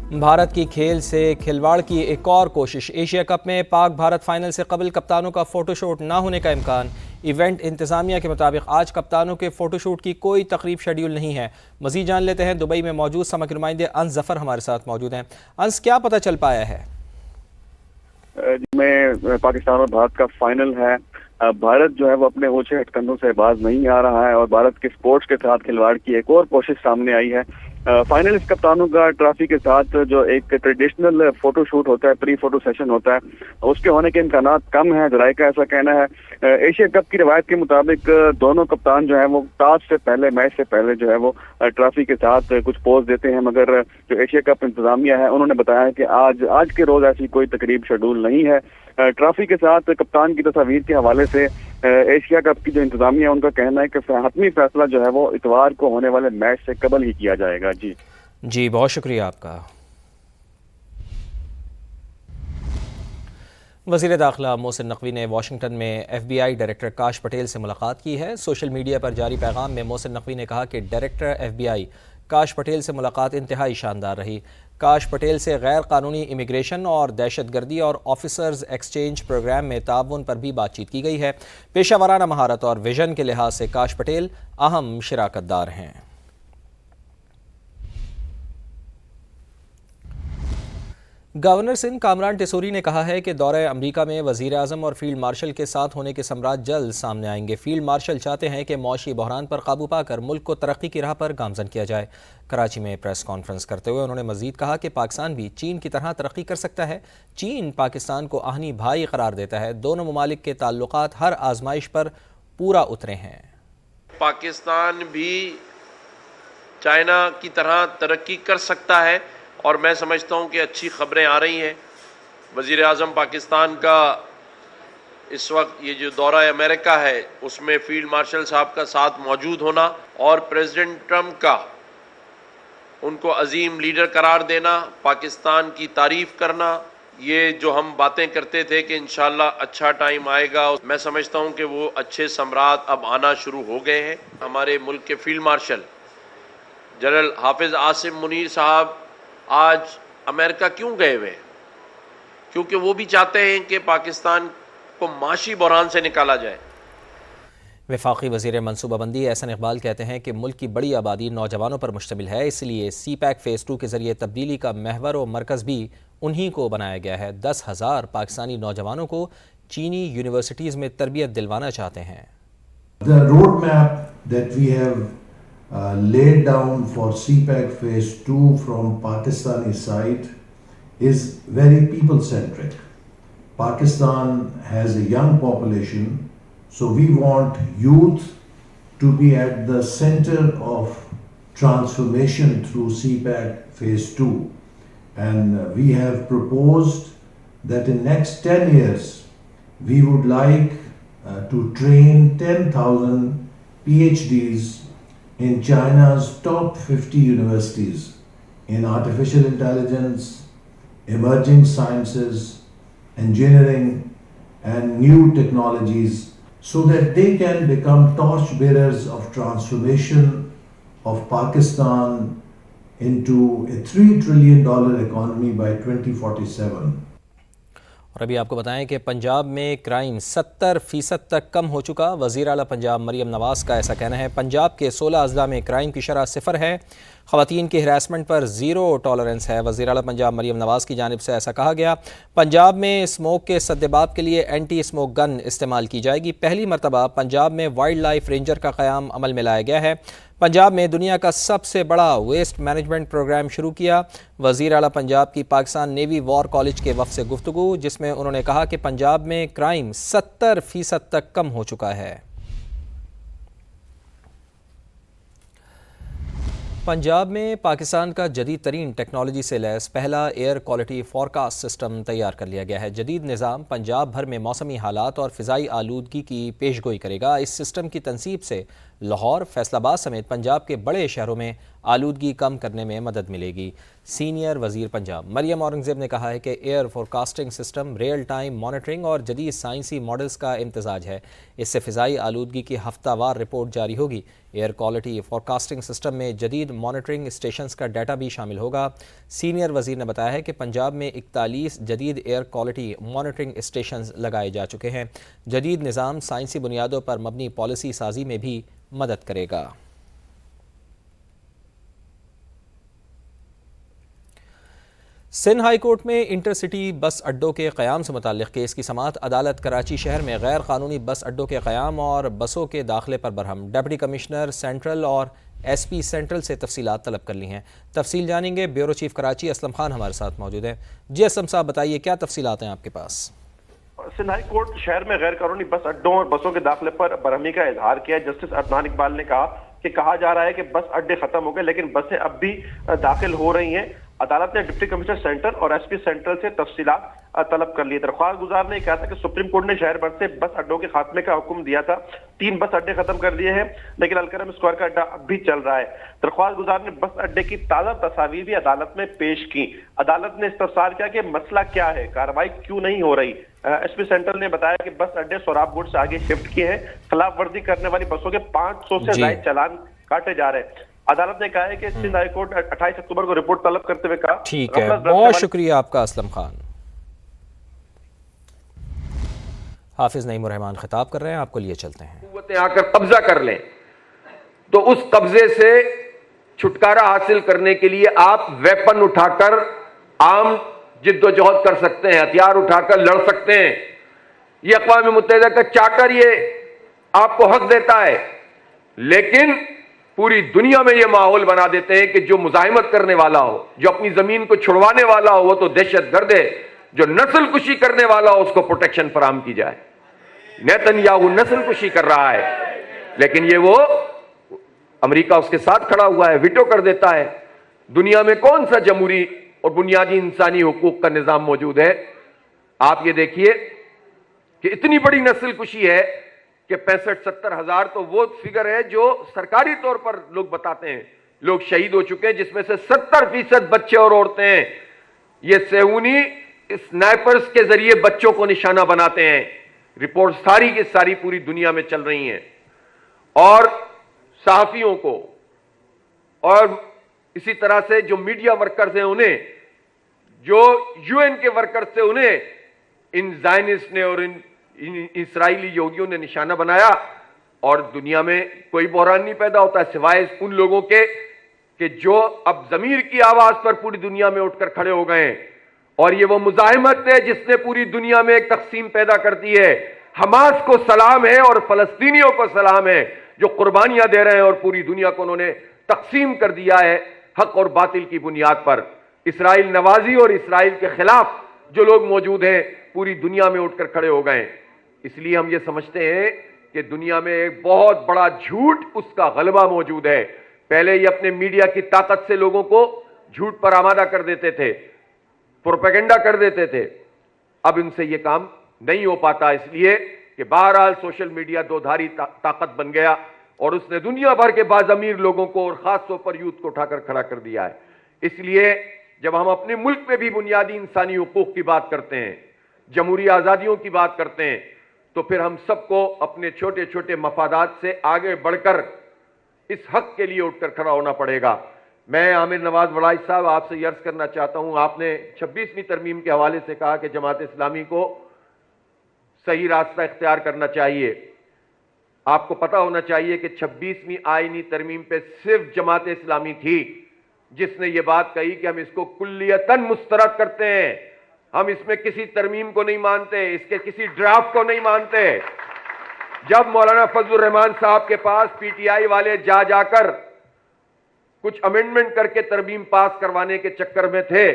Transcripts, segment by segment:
بھارت کی کھیل سے کھلواڑ کی ایک اور کوشش، ایشیا کپ میں پاک بھارت فائنل سے قبل کپتانوں کا فوٹو شوٹ نہ ہونے کا امکان۔ ایونٹ انتظامیہ کے مطابق آج کپتانوں کے فوٹو شوٹ کی کوئی تقریب شیڈیول نہیں ہے۔ مزید جان لیتے ہیں، دبئی میں موجود سمک نمائندے انس ظفر ہمارے ساتھ موجود ہیں۔ انس، کیا پتہ چل پایا ہے؟ میں پاکستان اور بھارت کا فائنل ہے۔ بھارت جو ہے وہ اپنے اونچے ہتھکنڈوں سے باز نہیں آ رہا ہے اور بھارت کے سپورٹس کے ساتھ کھلواڑ کی ایک اور کوشش سامنے آئی ہے۔ فائنل کپتانوں کا ٹرافی کے ساتھ جو ایک ٹریڈیشنل فوٹو شوٹ ہوتا ہے، پری فوٹو سیشن ہوتا ہے، اس کے ہونے کے امکانات کم ہیں، ذرائع کا ایسا کہنا ہے۔ ایشیا کپ کی روایت کے مطابق دونوں کپتان جو ہیں وہ ٹاس سے پہلے، میچ سے پہلے جو ہے وہ ٹرافی کے ساتھ کچھ پوز دیتے ہیں، مگر جو ایشیا کپ انتظامیہ ہے انہوں نے بتایا کہ آج کے روز ایسی کوئی تقریب شیڈول نہیں ہے۔ ٹرافی کے ساتھ کپتان کی تصاویر کے حوالے سے ایشیا کپ کی جو انتظامیہ ہے ان کا کہنا ہے کہ حتمی فیصلہ جو ہے وہ اتوار کو ہونے والے میچ سے قبل ہی کیا جائے گا۔ جی بہت شکریہ آپ کا۔ وزیر داخلہ محسن نقوی نے واشنگٹن میں ایف بی آئی ڈائریکٹر کاش پٹیل سے ملاقات کی ہے۔ سوشل میڈیا پر جاری پیغام میں محسن نقوی نے کہا کہ ڈائریکٹر ایف بی آئی کاش پٹیل سے ملاقات انتہائی شاندار رہی۔ کاش پٹیل سے غیر قانونی امیگریشن اور دہشت گردی اور آفیسرز ایکسچینج پروگرام میں تعاون پر بھی بات چیت کی گئی ہے۔ پیشہ ورانہ مہارت اور ویژن کے لحاظ سے کاش پٹیل اہم شراکت دار ہیں۔ گورنر سندھ کامران ٹیسوری نے کہا ہے کہ دورہ امریکہ میں وزیر اعظم اور فیلڈ مارشل کے ساتھ ہونے کے ثمرات جلد سامنے آئیں گے۔ فیلڈ مارشل چاہتے ہیں کہ معاشی بحران پر قابو پا کر ملک کو ترقی کی راہ پر گامزن کیا جائے۔ کراچی میں پریس کانفرنس کرتے ہوئے انہوں نے مزید کہا کہ پاکستان بھی چین کی طرح ترقی کر سکتا ہے۔ چین پاکستان کو آہنی بھائی قرار دیتا ہے۔ دونوں ممالک کے تعلقات ہر آزمائش پر پورا اترے ہیں۔ پاکستان بھی چائنا کی طرح ترقی کر سکتا ہے اور میں سمجھتا ہوں کہ اچھی خبریں آ رہی ہیں۔ وزیر اعظم پاکستان کا اس وقت یہ جو دورہ امریکہ ہے اس میں فیلڈ مارشل صاحب کا ساتھ موجود ہونا اور پریزیڈنٹ ٹرمپ کا ان کو عظیم لیڈر قرار دینا، پاکستان کی تعریف کرنا، یہ جو ہم باتیں کرتے تھے کہ انشاءاللہ اچھا ٹائم آئے گا، میں سمجھتا ہوں کہ وہ اچھے ثمرات اب آنا شروع ہو گئے ہیں۔ ہمارے ملک کے فیلڈ مارشل جنرل حافظ عاصم منیر صاحب آج امریکہ کیوں گئے ہوئے؟ کیونکہ وہ بھی چاہتے ہیں کہ پاکستان کو معاشی بحران سے نکالا جائے۔ وفاقی وزیر منصوبہ بندی احسن اقبال کہتے ہیں کہ ملک کی بڑی آبادی نوجوانوں پر مشتمل ہے، اس لیے سی پیک فیز 2 کے ذریعے تبدیلی کا محور و مرکز بھی انہی کو بنایا گیا ہے۔ 10,000 پاکستانی نوجوانوں کو چینی یونیورسٹیز میں تربیت دلوانا چاہتے ہیں۔ The roadmap that we have laid down for CPEC Phase 2 from Pakistani side is very people-centric. Pakistan has a young population, so we want youth to be at the center of transformation through CPEC Phase 2. And we have proposed that in next 10 years, we would like to train 10,000 PhDs in China's top 50 universities in artificial intelligence, emerging sciences, engineering and new technologies so that they can become torchbearers of transformation of Pakistan into a $3 trillion economy by 2047. اور ابھی آپ کو بتائیں کہ پنجاب میں crime 70% تک کم ہو چکا۔ وزیر اعلیٰ پنجاب مریم نواز کا ایسا کہنا ہے۔ پنجاب کے 16 اضلاع میں کرائم کی شرح 0 ہے۔ خواتین کی ہراسمنٹ پر 0 ٹالرنس ہے۔ وزیر اعلیٰ پنجاب مریم نواز کی جانب سے ایسا کہا گیا۔ پنجاب میں اسموک کے سدباب کے لیے اینٹی اسموک گن استعمال کی جائے گی۔ پہلی مرتبہ پنجاب میں وائلڈ لائف رینجر کا قیام عمل میں لایا گیا ہے۔ پنجاب میں دنیا کا سب سے بڑا ویسٹ مینجمنٹ پروگرام شروع کیا۔ وزیر اعلیٰ پنجاب کی پاکستان نیوی وار کالج کے وفد سے گفتگو، جس میں انہوں نے کہا کہ پنجاب میں کرائم 70% تک کم ہو چکا ہے۔ پنجاب میں پاکستان کا جدید ترین ٹیکنالوجی سے لیس پہلا ایئر کوالٹی فورکاسٹ سسٹم تیار کر لیا گیا ہے۔ جدید نظام پنجاب بھر میں موسمی حالات اور فضائی آلودگی کی پیش گوئی کرے گا۔ اس سسٹم کی تنصیب سے لاہور، فیصل آباد سمیت پنجاب کے بڑے شہروں میں آلودگی کم کرنے میں مدد ملے گی۔ سینئر وزیر پنجاب مریم اورنگزیب نے کہا ہے کہ air forecasting system real time monitoring اور جدید سائنسی ماڈلز کا امتزاج ہے۔ اس سے فضائی آلودگی کی ہفتہ وار رپورٹ جاری ہوگی۔ ایئر کوالٹی فورکاسٹنگ سسٹم میں جدید مانیٹرنگ اسٹیشنز کا ڈیٹا بھی شامل ہوگا۔ سینئر وزیر نے بتایا ہے کہ پنجاب میں 41 جدید ایئر کوالٹی مانیٹرنگ اسٹیشنز لگائے جا چکے ہیں۔ جدید نظام سائنسی بنیادوں پر مبنی پالیسی سازی میں بھی مدد کرے گا۔ سندھ ہائی کورٹ میں انٹرسٹی بس اڈوں کے قیام سے متعلق کیس کی سماعت۔ عدالت کراچی شہر میں غیر قانونی بس اڈوں کے قیام اور بسوں کے داخلے پر برہم۔ ڈپٹی کمشنر سینٹرل اور ایس پی سینٹرل سے تفصیلات طلب کر لی ہیں۔ تفصیل جانیں گے، بیورو چیف کراچی اسلم خان ہمارے ساتھ موجود ہیں۔ جی اسلم صاحب بتائیے کیا تفصیلات ہیں آپ کے پاس؟ سندھ ہائی کورٹ شہر میں غیر قانونی بس اڈوں اور بسوں کے داخلے پر برہمی کا اظہار کیا ہے۔ جسٹس عدنان اقبال نے کہا کہ کہا جا رہا ہے کہ بس اڈے ختم ہو گئے لیکن بسیں اب بھی داخل ہو رہی ہیں۔ عدالت نے ڈپٹی کمشنر سینٹرل اور ایس پی سینٹرل سے تفصیلات طلب کر لی۔ درخواست گزار نے کہا تھا کہ سپریم کورٹ نے شہر بھر سے بس اڈوں کے خاتمے کا حکم دیا تھا۔ 3 بس اڈے ختم کر دیے ہیں لیکن الکرم اسکوائر کا اڈا اب بھی چل رہا ہے۔ درخواست گزار نے بس اڈے کی تازہ تصاویر بھی عدالت میں پیش کی۔ عدالت نے استفسار کیا کہ مسئلہ کیا ہے، کارروائی کیوں نہیں ہو رہی۔ ایس پی سینٹرل نے بتایا کہ بس اڈے سوراب گوٹ سے آگے شفٹ کیے ہیں۔ خلاف ورزی کرنے والی بسوں کے 500 سے زائد چالان کاٹے جا رہے ہیں۔ عدالت نے کہا ہے کہ سندھ ہائی کورٹ 28 اکتوبر کو رپورٹ طلب کرتے ہوئے کہا۔ ٹھیک ہے، بہت شکریہ آپ کا اسلم خان۔ حافظ نعیم الرحمان خطاب کر رہے ہیں، آپ کو لیے چلتے ہیں۔ قوتیں آ کر قبضہ کر لیں تو اس قبضے سے چھٹکارا حاصل کرنے کے لیے آپ ویپن اٹھا کر عام جد و جہد کر سکتے ہیں، ہتھیار اٹھا کر لڑ سکتے ہیں۔ یہ اقوام متحدہ کا چارٹر یہ آپ کو حق دیتا ہے، لیکن پوری دنیا میں یہ ماحول بنا دیتے ہیں کہ جو مزاحمت کرنے والا ہو، جو اپنی زمین کو چھڑوانے والا ہو وہ تو دہشت گرد ہے، جو نسل کشی کرنے والا ہو اس کو پروٹیکشن فراہم کی جائے۔ نیتن یاہو نسل کشی کر رہا ہے لیکن یہ وہ امریکہ اس کے ساتھ کھڑا ہوا ہے، ویٹو کر دیتا ہے۔ دنیا میں کون سا جمہوری اور بنیادی انسانی حقوق کا نظام موجود ہے؟ آپ یہ دیکھیے کہ اتنی بڑی نسل کشی ہے کہ 65-70 ہزار تو وہ فگر ہے جو سرکاری طور پر لوگ بتاتے ہیں لوگ شہید ہو چکے ہیں، جس میں سے 70% بچے اور عورتیں ہیں۔ یہ صہیونی اسنائپرز کے ذریعے بچوں کو نشانہ بناتے ہیں۔ رپورٹ ساری کی ساری پوری دنیا میں چل رہی ہیں، اور صحافیوں کو اور اسی طرح سے جو میڈیا ورکرز ہیں انہیں، جو یو این کے ورکرز سے انہیں ان زائنسٹ نے اور ان اسرائیلی یہودیوں نے نشانہ بنایا، اور دنیا میں کوئی بحران نہیں پیدا ہوتا ہے سوائے ان لوگوں کے کہ جو اب ضمیر کی آواز پر پوری دنیا میں اٹھ کر کھڑے ہو گئے ہیں۔ اور یہ وہ مزاحمت ہے جس نے پوری دنیا میں ایک تقسیم پیدا کر دی ہے۔ حماس کو سلام ہے اور فلسطینیوں کو سلام ہے جو قربانیاں دے رہے ہیں اور پوری دنیا کو انہوں نے تقسیم کر دیا ہے حق اور باطل کی بنیاد پر۔ اسرائیل نوازی اور اسرائیل کے خلاف جو لوگ موجود ہیں پوری دنیا میں اٹھ کر کھڑے ہو گئے ہیں۔ اس لیے ہم یہ سمجھتے ہیں کہ دنیا میں ایک بہت بڑا جھوٹ، اس کا غلبہ موجود ہے۔ پہلے یہ اپنے میڈیا کی طاقت سے لوگوں کو جھوٹ پر آمادہ کر دیتے تھے، پروپیگنڈا کر دیتے تھے، اب ان سے یہ کام نہیں ہو پاتا، اس لیے کہ بہرحال سوشل میڈیا دو دھاری طاقت بن گیا اور اس نے دنیا بھر کے باضمیر لوگوں کو اور خاص طور پر یوتھ کو اٹھا کر کھڑا کر دیا ہے۔ اس لیے جب ہم اپنے ملک میں بھی بنیادی انسانی حقوق کی بات کرتے ہیں، جمہوری آزادیوں کی بات کرتے ہیں، تو پھر ہم سب کو اپنے چھوٹے چھوٹے مفادات سے آگے بڑھ کر اس حق کے لیے اٹھ کر کھڑا ہونا پڑے گا۔ میں عامر نواز وڑائی صاحب آپ سے یہ عرض کرنا چاہتا ہوں، آپ نے 26ویں ترمیم کے حوالے سے کہا کہ جماعت اسلامی کو صحیح راستہ اختیار کرنا چاہیے۔ آپ کو پتہ ہونا چاہیے کہ 26ویں آئینی ترمیم پہ صرف جماعت اسلامی تھی جس نے یہ بات کہی کہ ہم اس کو کلیتاً مسترد کرتے ہیں، ہم اس میں کسی ترمیم کو نہیں مانتے، اس کے کسی ڈرافٹ کو نہیں مانتے۔ جب مولانا فضل الرحمان صاحب کے پاس پی ٹی آئی والے جا کر کچھ امینڈمنٹ کر کے ترمیم پاس کروانے کے چکر میں تھے،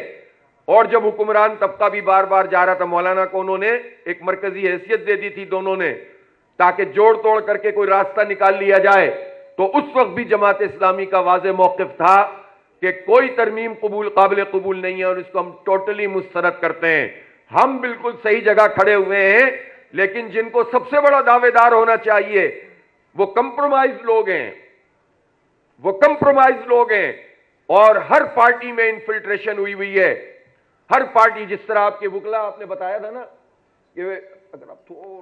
اور جب حکمران طبقہ بھی بار بار جا رہا تھا، مولانا کو انہوں نے ایک مرکزی حیثیت دے دی تھی دونوں نے، تاکہ جوڑ توڑ کر کے کوئی راستہ نکال لیا جائے، تو اس وقت بھی جماعت اسلامی کا واضح موقف تھا کہ کوئی ترمیم قابل قبول نہیں ہے اور اس کو ہم ٹوٹلی مسترد کرتے ہیں۔ ہم بالکل صحیح جگہ کھڑے ہوئے ہیں، لیکن جن کو سب سے بڑا دعوے دار ہونا چاہیے وہ کمپرومائز لوگ ہیں اور ہر پارٹی میں انفلٹریشن ہوئی ہے. ہر پارٹی، جس طرح آپ کے وکلا آپ نے بتایا تھا نا کہ اگر آپ